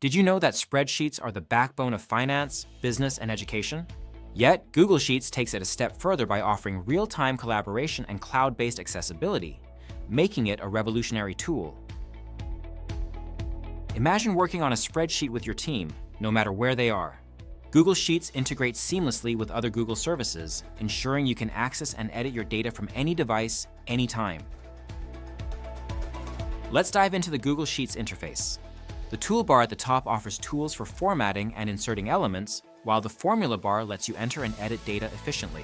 Did you know that spreadsheets are the backbone of finance, business, and education? Yet, Google Sheets takes it a step further by offering real-time collaboration and cloud-based accessibility, making it a revolutionary tool. Imagine working on a spreadsheet with your team, no matter where they are. Google Sheets integrates seamlessly with other Google services, ensuring you can access and edit your data from any device, anytime. Let's dive into the Google Sheets interface. The toolbar at the top offers tools for formatting and inserting elements, while the formula bar lets you enter and edit data efficiently.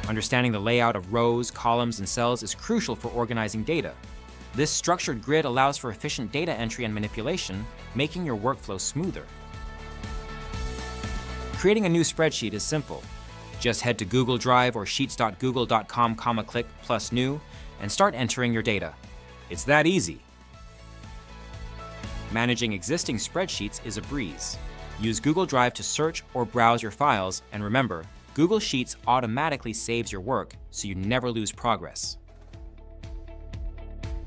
Understanding the layout of rows, columns, and cells is crucial for organizing data. This structured grid allows for efficient data entry and manipulation, making your workflow smoother. Creating a new spreadsheet is simple. Just head to Google Drive or sheets.google.com, click plus new, and start entering your data. It's that easy. Managing existing spreadsheets is a breeze. Use Google Drive to search or browse your files, and remember, Google Sheets automatically saves your work so you never lose progress.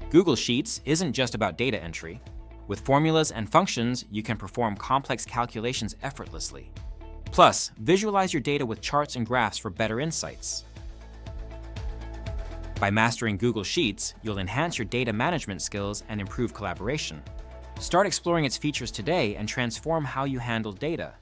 Google Sheets isn't just about data entry. With formulas and functions, you can perform complex calculations effortlessly. Plus, visualize your data with charts and graphs for better insights. By mastering Google Sheets, you'll enhance your data management skills and improve collaboration. Start exploring its features today and transform how you handle data.